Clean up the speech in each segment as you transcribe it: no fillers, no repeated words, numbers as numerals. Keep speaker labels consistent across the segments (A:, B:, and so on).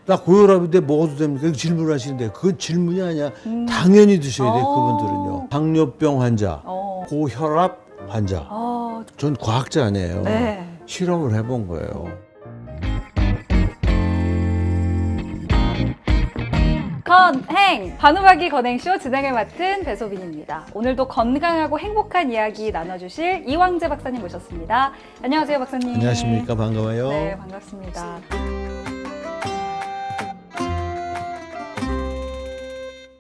A: 나 고혈압인데 먹어도 됩니까? 이렇게 질문하시는데 그건 질문이 아니야. 당연히 드셔야 돼요. 그분들은요. 당뇨병 환자, 고혈압 환자. 전 과학자 아니에요.
B: 네.
A: 실험을 해본 거예요.
B: 건행! 반우박이 건행쇼 진행을 맡은 배소빈입니다. 오늘도 건강하고 행복한 이야기 나눠주실 이황재 박사님 모셨습니다. 안녕하세요, 박사님.
A: 안녕하십니까. 반가워요.
B: 네, 반갑습니다.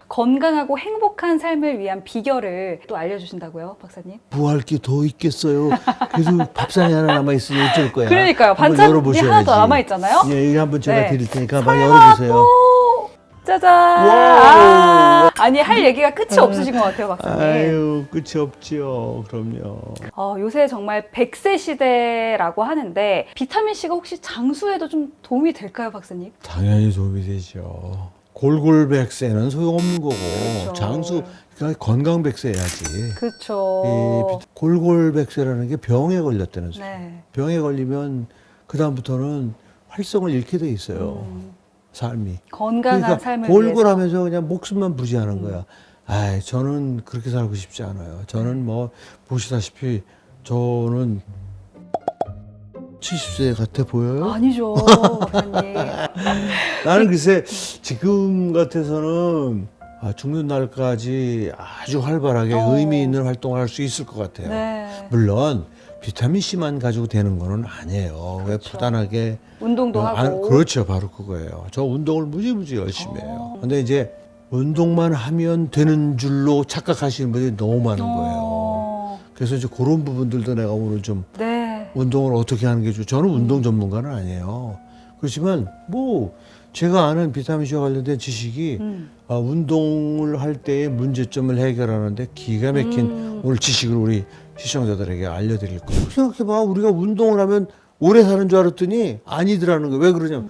B: 건강하고 행복한 삶을 위한 비결을 또 알려주신다고요, 박사님?
A: 뭐 할 게 더 있겠어요. 그래도 밥상이 하나 남아있으니 어쩔 거야.
B: 그러니까요.
A: 한번
B: 반찬이
A: 열어보셔야지.
B: 하나 더 남아있잖아요?
A: 예, 이거 한번 제가
B: 네.
A: 드릴 테니까 한번 열어보세요.
B: 짜잔!
A: 와우.
B: 아니, 할 얘기가 끝이 없으신 것 같아요, 박사님.
A: 아유, 끝이 없지요. 그럼요.
B: 요새 정말 100세 시대라고 하는데 비타민C가 혹시 장수에도 좀 도움이 될까요, 박사님?
A: 당연히 도움이 되죠. 골골백세는 소용없는 거고
B: 그렇죠.
A: 장수 그러니까 건강백세 해야지.
B: 그렇죠.
A: 골골백세라는 게 병에 걸렸다는 소리.
B: 네.
A: 병에 걸리면 그 다음부터는 활성을 잃게 돼 있어요. 삶이.
B: 건강한
A: 그러니까
B: 삶을
A: 골골하면서
B: 위해서.
A: 그냥 목숨만 부지하는 거야. 아, 저는 그렇게 살고 싶지 않아요. 저는 뭐 보시다시피 저는 70세 같아 보여요?
B: 아니죠, 박사님.
A: 나는 글쎄 지금 같아서는 죽는 날까지 아주 활발하게 의미 있는 활동을 할 수 있을 것 같아요.
B: 네.
A: 물론 비타민C만 가지고 되는 거는 아니에요. 왜 부단하게
B: 운동도 하고.
A: 그렇죠. 바로 그거예요. 저 운동을 무지무지 열심히 해요. 근데 이제 운동만 하면 되는 줄로 착각하시는 분들이 너무 많은 거예요. 그래서 이제 그런 부분들도 내가 오늘 좀
B: 네.
A: 운동을 어떻게 하는 게 좋죠. 저는 운동 전문가는 아니에요. 그렇지만 뭐 제가 아는 비타민C와 관련된 지식이 운동을 할 때의 문제점을 해결하는데 기가 막힌 오늘 지식을 우리 시청자들에게 알려드릴 거예요. 생각해봐. 우리가 운동을 하면 오래 사는 줄 알았더니 아니더라는 거예요. 왜 그러냐면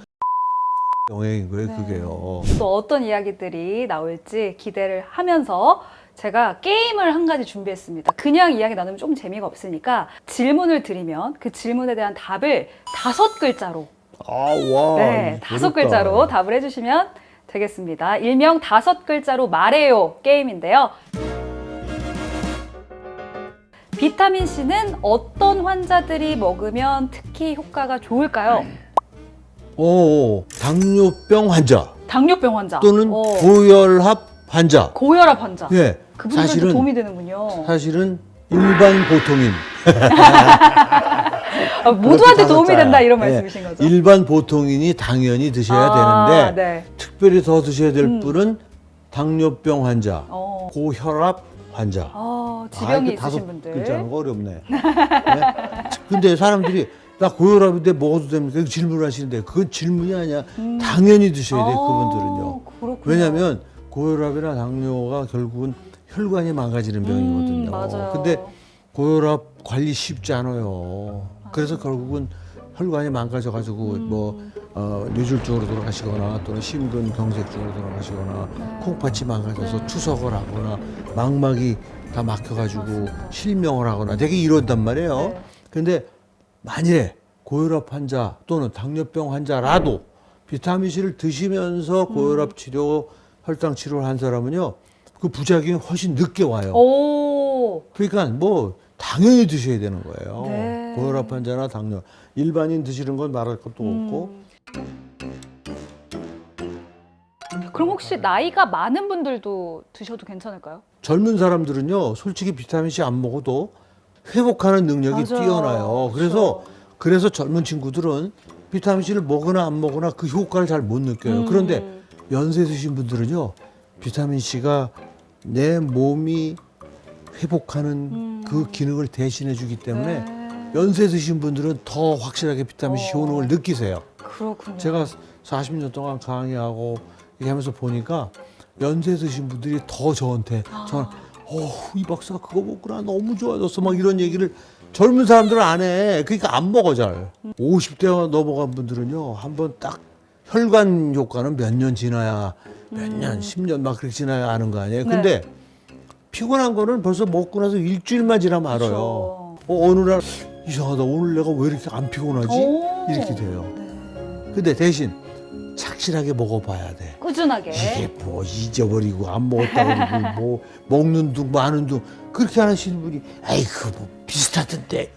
A: 영향인 거예요.
B: 네.
A: 그게요.
B: 또 어떤 이야기들이 나올지 기대를 하면서 제가 게임을 한 가지 준비했습니다. 그냥 이야기 나누면 좀 재미가 없으니까 질문을 드리면 그 질문에 대한 답을 5글자로
A: 와.
B: 네, 5글자로 답을 해주시면 되겠습니다. 일명 5글자로 말해요 게임인데요. 비타민C는 어떤 환자들이 먹으면 특히 효과가 좋을까요?
A: 당뇨병 환자
B: 당뇨병 환자
A: 또는 고혈압 환자.
B: 고혈압 환자.
A: 예.
B: 그분들한테 도움이 되는군요.
A: 사실은 일반 보통인.
B: 모두한테 도움이
A: 다섯
B: 된다 이런
A: 자야.
B: 말씀이신 거죠?
A: 일반 보통인이 당연히 드셔야 되는데
B: 네.
A: 특별히 더 드셔야 될 분은 당뇨병 환자,
B: 어.
A: 고혈압 환자.
B: 지병이
A: 이거 다섯
B: 있으신 분들.
A: 글자는 거 어렵네. 네? 근데 사람들이 나 고혈압인데 먹어도 됩니까? 이렇게 질문하시는데 그건 질문이 아니야. 당연히 드셔야 돼요. 그분들은요.
B: 그렇군요.
A: 왜냐하면 고혈압이나 당뇨가 결국은 혈관이 망가지는 병이거든요.
B: 맞아요.
A: 근데 고혈압 관리 쉽지 않아요. 그래서 결국은 혈관이 망가져가지고 뭐 뇌졸중으로 돌아가시거나 또는 심근경색증으로 돌아가시거나 콩팥이 망가져서 투석을 하거나 망막이 다 막혀가지고 실명을 하거나 되게 이런단 말이에요.
B: 네.
A: 근데 만일에 고혈압 환자 또는 당뇨병 환자라도 비타민C를 드시면서 고혈압 치료, 혈당 치료를 한 사람은요, 그 부작용이 훨씬 늦게 와요.
B: 오.
A: 그러니까 뭐 당연히 드셔야 되는 거예요.
B: 네.
A: 고혈압 환자나 당뇨. 일반인 드시는 건 말할 것도 없고.
B: 그럼 혹시 나이가 많은 분들도 드셔도 괜찮을까요?
A: 젊은 사람들은요, 솔직히 비타민C 안 먹어도 회복하는 능력이
B: 맞아요.
A: 뛰어나요. 그래서 젊은 친구들은 비타민C를 먹으나 안 먹으나 그 효과를 잘 못 느껴요. 그런데 연세 드신 분들은요, 비타민C가 내 몸이 회복하는 그 기능을 대신해 주기 때문에 연세 드신 분들은 더 확실하게 비타민C 효능을 느끼세요.
B: 그렇군요.
A: 제가 40년 동안 강의하고 이렇게 하면서 보니까 연세 드신 분들이 더 저한테 이 박사 그거 먹구나 너무 좋아졌어 막 이런 얘기를 젊은 사람들은 안 해. 그러니까 안 먹어 잘. 50대 넘어간 분들은요 한번 딱 혈관 효과는 몇 년 지나야 몇 년, 10년 막 그렇게 지나야 아는 거 아니에요. 근데 피곤한 거는 벌써 먹고 나서 일주일만 지나면 알아요. 어느 날 이상하다 오늘 내가 왜 이렇게 안 피곤하지? 이렇게 돼요. 근데 대신 착실하게 먹어봐야 돼.
B: 꾸준하게.
A: 이게 뭐 잊어버리고 안 먹었다 그러고 뭐 먹는 둥 마는 둥 그렇게 하시는 분이 아이고 뭐 비슷하던데.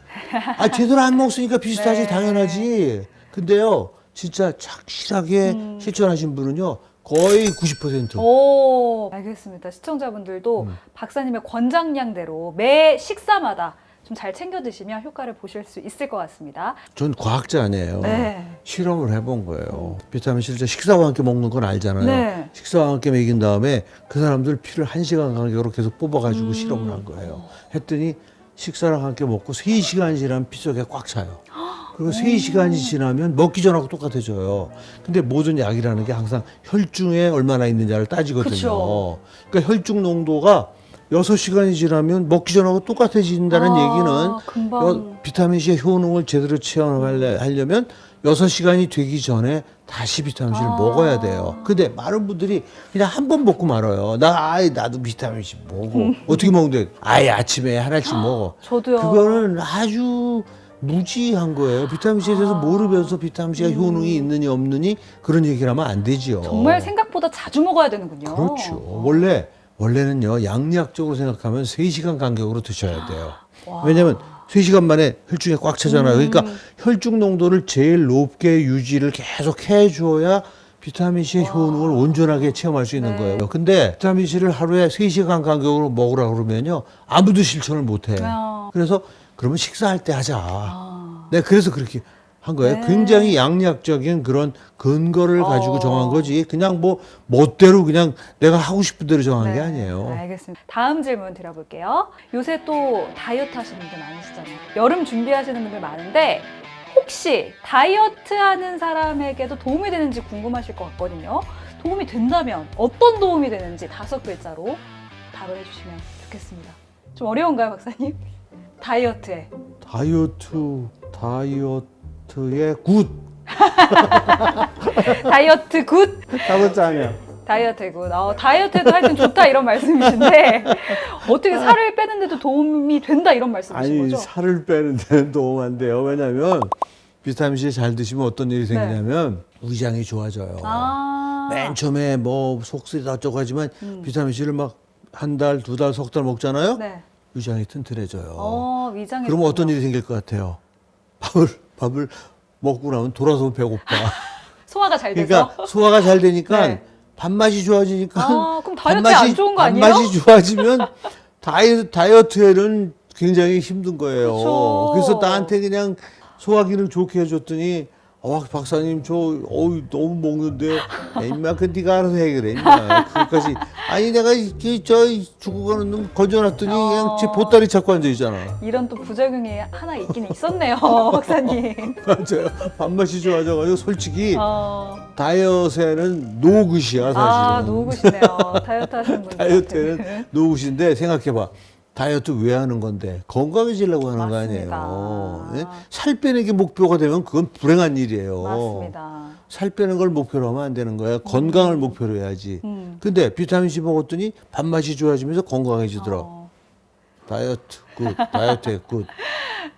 A: 아 제대로 안 먹었으니까 비슷하지
B: 네.
A: 당연하지. 근데요 진짜 착실하게 실천하신 분은요 거의 90%.
B: 오, 알겠습니다. 시청자분들도 박사님의 권장량대로 매 식사마다 좀 잘 챙겨 드시면 효과를 보실 수 있을 것 같습니다.
A: 전 과학자 아니에요.
B: 네.
A: 실험을 해본 거예요. 비타민 C를 식사와 함께 먹는 건 알잖아요.
B: 네.
A: 식사와 함께 먹인 다음에 그 사람들 피를 1시간 간격으로 계속 뽑아가지고 실험을 한 거예요. 했더니 식사랑 함께 먹고 3시간 지나면 피 속에 꽉 차요. 그리고 3시간이 지나면 먹기 전하고 똑같아져요. 근데 모든 약이라는 게 항상 혈중에 얼마나 있느냐를 따지거든요.
B: 그쵸.
A: 그러니까 혈중 농도가 6시간이 지나면 먹기 전하고 똑같아진다는 얘기는
B: 금방.
A: 비타민 C의 효능을 제대로 체험하려면 6시간이 되기 전에 다시 비타민 C를 먹어야 돼요. 근데 많은 분들이 그냥 한 번 먹고 말아요. 나도 비타민 C 먹어. 어떻게 먹는데? 아예 아침에 하나씩 먹어.
B: 저도요.
A: 그거는 아주 무지한 거예요. 비타민 C에 대해서 모르면서 비타민 C가 효능이 있느니 없느니 그런 얘기를 하면 안 되지요.
B: 정말 생각보다 자주 먹어야 되는군요.
A: 그렇죠. 원래는요, 양리학적으로 생각하면 3시간 간격으로 드셔야 돼요.
B: 와.
A: 왜냐면 3시간 만에 혈중에 꽉 차잖아요. 그러니까 혈중 농도를 제일 높게 유지를 계속 해줘야 비타민 C의 효능을 온전하게 체험할 수 있는
B: 네.
A: 거예요. 근데 비타민 C를 하루에 3시간 간격으로 먹으라고 그러면요, 아무도 실천을 못 해. 그래서 그러면 식사할 때 하자. 네, 그래서 그렇게 한 거예요.
B: 네.
A: 굉장히 양리학적인 그런 근거를 가지고 정한 거지. 그냥 뭐 멋대로 그냥 내가 하고 싶은 대로 정한 게 아니에요.
B: 알겠습니다. 다음 질문 드려볼게요. 요새 또 다이어트 하시는 분들 많으시잖아요. 여름 준비하시는 분들 많은데 혹시 다이어트 하는 사람에게도 도움이 되는지 궁금하실 것 같거든요. 도움이 된다면 어떤 도움이 되는지 5글자로 답을 해주시면 좋겠습니다. 좀 어려운가요, 박사님? 다이어트에.
A: 다이어트의 굿.
B: 다이어트 굿!
A: 5글자냐.
B: 다이어트 굿. 다이어트에도 하여튼 좋다 이런 말씀이신데 어떻게 살을 빼는데도 도움이 된다 이런 말씀이신
A: 아니,
B: 거죠?
A: 살을 빼는 데는 도움 안 돼요. 왜냐면 비타민 C 잘 드시면 어떤 일이 생기냐면 위장이 좋아져요. 맨 처음에 뭐 속쓰리다 어쩌고 하지만 비타민 C를 막 한 달, 2달, 석 달 먹잖아요.
B: 네.
A: 위장이 튼튼해져요.
B: 위장이.
A: 그러면 어떤 일이 생길 것 같아요? 밥을 먹고 나면 돌아서면 배고파.
B: 소화가 잘 돼서.
A: 그러니까 소화가 잘 되니까
B: 네.
A: 밥맛이 좋아지니까
B: 그럼 다이어트에 안 좋은 거 아니에요?
A: 밥맛이 좋아지면 다이어트에는 굉장히 힘든 거예요.
B: 그쵸.
A: 그래서 나한테 그냥 소화 기능 좋게 해줬더니 박사님 너무 먹는데 임마 그 네가 알아서 해결해 임마. 그까지 아니 내가 죽어가는 놈 건져놨더니 그냥 제 보따리 찾고 앉아 있잖아.
B: 이런 또 부작용이 하나 있긴 있었네요, 박사님.
A: 맞아요. 밥맛이 좋아져가지고 솔직히
B: 어.
A: 다이어트에는 노굿이야 사실은.
B: 노굿이네요. 다이어트 하시는 분들.
A: 다이어트는 노굿인데 생각해봐. 다이어트 왜 하는 건데? 건강해지려고 하는
B: 맞습니다.
A: 거 아니에요? 예? 살 빼는 게 목표가 되면 그건 불행한 일이에요.
B: 맞습니다.
A: 살 빼는 걸 목표로 하면 안 되는 거야. 건강을 목표로 해야지. 근데 비타민 C 먹었더니 밥맛이 좋아지면서 건강해지더라. 다이어트 굿, 다이어트 굿.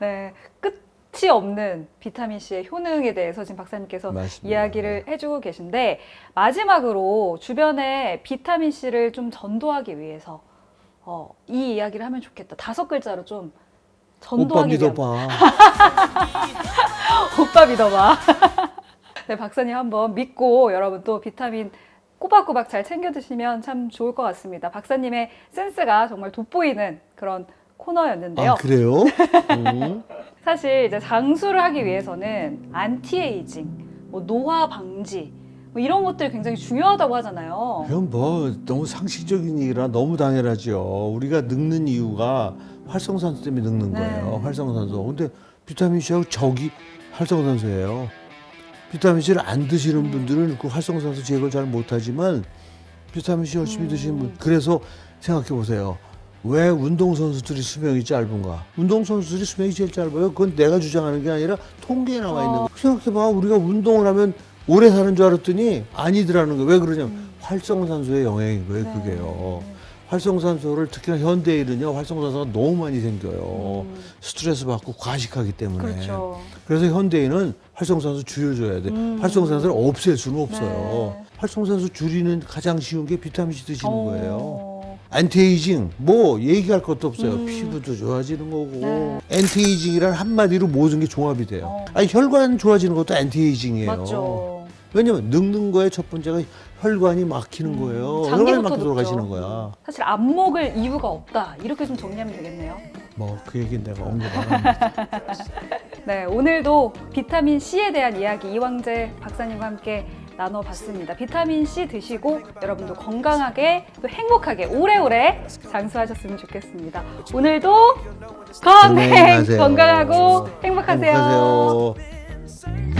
B: 네, 끝이 없는 비타민 C의 효능에 대해서 지금 박사님께서
A: 맞습니다.
B: 이야기를 해주고 계신데 마지막으로 주변에 비타민 C를 좀 전도하기 위해서 이 이야기를 하면 좋겠다. 5글자로 좀 전도하기
A: 오빠
B: 위한.
A: 믿어봐.
B: 오빠 믿어봐. 네, 박사님 한번 믿고 여러분 또 비타민 꼬박꼬박 잘 챙겨 드시면 참 좋을 것 같습니다. 박사님의 센스가 정말 돋보이는 그런 코너였는데요.
A: 아, 그래요?
B: 사실 이제 장수를 하기 위해서는 안티에이징, 노화 방지 뭐 이런 것들이 굉장히 중요하다고 하잖아요.
A: 그건 뭐 너무 상식적인 얘기라 너무 당연하죠. 우리가 늙는 이유가 활성산소 때문에 늙는 거예요.
B: 네.
A: 활성산소. 근데 비타민 C하고 적이 활성산소예요. 비타민 C를 안 드시는 분들은 그 활성산소 제거를 잘 못하지만 비타민 C 열심히 드시는 분. 그래서 생각해 보세요. 왜 운동선수들이 수명이 짧은가? 운동선수들이 수명이 제일 짧아요. 그건 내가 주장하는 게 아니라 통계에 나와 있는 거. 생각해봐. 우리가 운동을 하면 오래 사는 줄 알았더니 아니더라는 거예요. 왜 그러냐면 활성산소의 영향인 거예요. 그게요. 활성산소를 특히나 현대인은요 활성산소가 너무 많이 생겨요. 스트레스 받고 과식하기 때문에.
B: 그렇죠.
A: 그래서 현대인은 활성산소 줄여줘야 돼. 활성산소를 없앨 수는 없어요.
B: 네.
A: 활성산소 줄이는 가장 쉬운 게 비타민C 드시는 거예요.
B: 어.
A: 안티에이징 뭐 얘기할 것도 없어요. 피부도 좋아지는 거고
B: 네.
A: 안티에이징이란 한마디로 모든 게 종합이 돼요. 아니 혈관 좋아지는 것도 안티에이징이에요.
B: 맞죠.
A: 왜냐면 늙는 거의 첫 번째가 혈관이 막히는 거예요. 혈관이
B: 장기부터
A: 막혀
B: 늙죠.
A: 돌아가시는 거야.
B: 사실 안 먹을 이유가 없다. 이렇게 좀 정리하면 되겠네요.
A: 뭐 그 얘기는 내가 언급 안 합니다.
B: 네, 오늘도 비타민 C에 대한 이야기 이왕재 박사님과 함께 나눠봤습니다. 비타민 C 드시고 여러분도 건강하게 또 행복하게 오래오래 장수하셨으면 좋겠습니다. 오늘도
A: 건강하세요.
B: 건강하고 행복하세요.
A: 행복하세요.